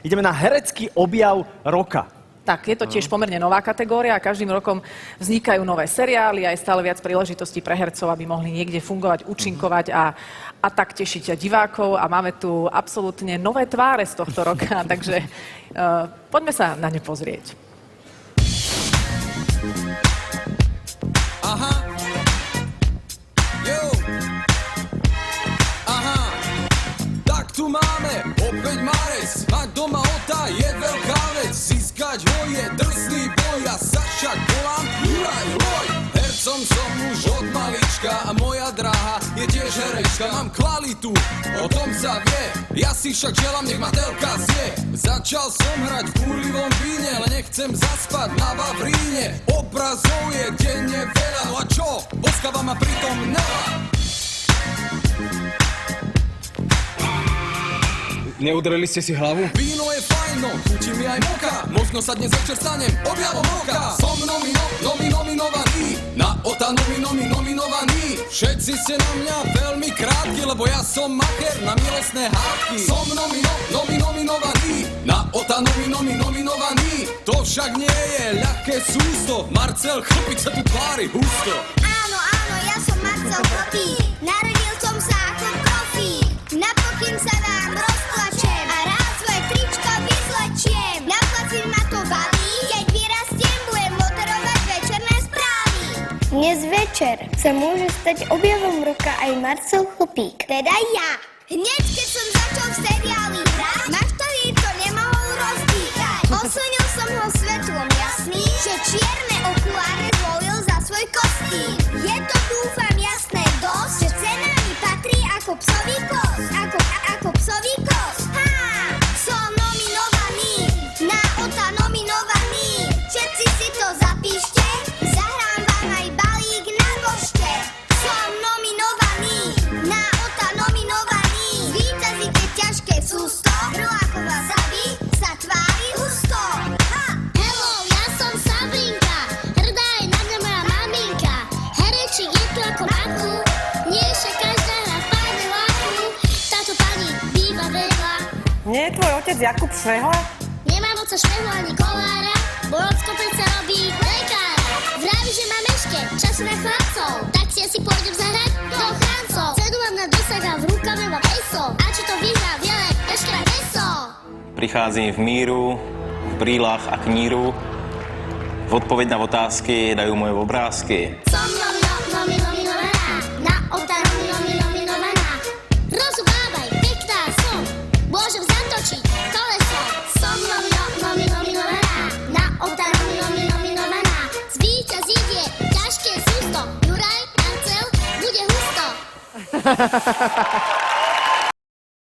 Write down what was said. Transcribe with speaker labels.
Speaker 1: Ideme na herecký objav roka.
Speaker 2: Tak, je to tiež pomerne nová kategória a každým rokom vznikajú nové seriály a je stále viac príležitostí pre hercov, aby mohli niekde fungovať, účinkovať a tak tešiť divákov. A máme tu absolútne nové tváre z tohto roka, takže poďme sa na ne pozrieť.
Speaker 3: Aha. Jo. Aha. Tak tu máme opäť marec. Mať doma ota je veľká vec. Získať ho je drsný boj. Ja sa však volám Juraj Loj. Hercom som už od malička a moja dráha je tiež herečka. Mám kvalitu, o tom sa vie. Ja si však želám, nech ma telka zje. Začal som hrať v kúrlivom víne, ale nechcem zaspať na Vavríne. Obrazov je denne veľa, no a čo? Boskáva ma pritom nela.
Speaker 4: Neudreli ste si hlavu?
Speaker 3: Víno je fajn, no chutí mi aj moka. Možno sa dnes večer stanem objavom roka. Som nominovaný, na ota nominovaný. Všetci ste na mňa veľmi krátky, lebo ja som macher na milostné hádky. Som nominovaný, na ota nominovaný. To však nie je ľahké sústo. Marcel Chlpík sa tu tvári husto.
Speaker 5: Áno, ja som Marcel Chlpík. Narodil som sa ako profík. Napokým sa vám rozplačem a rád svoje tričko vyzlečiem. Na placi ma to baví, keď vyrastiem, budem moderovať večerné správy.
Speaker 6: Dnes večer sa môže stať objavom roka aj Marcel Chlpík.
Speaker 5: Teda ja. Hneď keď som začal v seriáli hrať, Maštalír to nemohol rozdýchať. Oslnil som ho svetlom jasným, že čierne okuláre zvolil za svoj kostým. Je to dúfam jasné dosť, že cena mi patrí ako psový kos. Ako psový kos. Som nominovaný, na ota nominovaný. Všetci si to zapíšte, zahrám vám aj balík na pošte. Som nominovaný, na ota nominovaný. Víťazíte ťažké sústo, Bruláková Sabi sa tvári husto.
Speaker 7: Hello, ja som Sabrinka, hrdá je na mňa moja maminka. Herečík je tu ako Maku, nie je však každá hra v paneláku. Táto pani býva vedľa.
Speaker 8: Nie je tvoj otec Jakub Švehla?
Speaker 7: Nemám oca Švehlu ani kolára, môj ocko predsa robí lekára. Vraví, že mám ešte času na chlapcov, tak si asi pôjdem zahrať do chráncov. Cedu mám na dosah a v rukave mám peso, a čo to vyhrá, vie len veškerá peso.
Speaker 9: Pricházím v míru, v brýlach a kníru. V odpoveď na otázky dajú moje obrázky.
Speaker 7: Som nominovaná, na ota nominovaná. Rozubávaj, pekná som, môžem zatočiť koleso. Som nominovaná, na ota nominovaná. Zvíťazí je ťažké sústo, Juraj, Marcel, bude husto.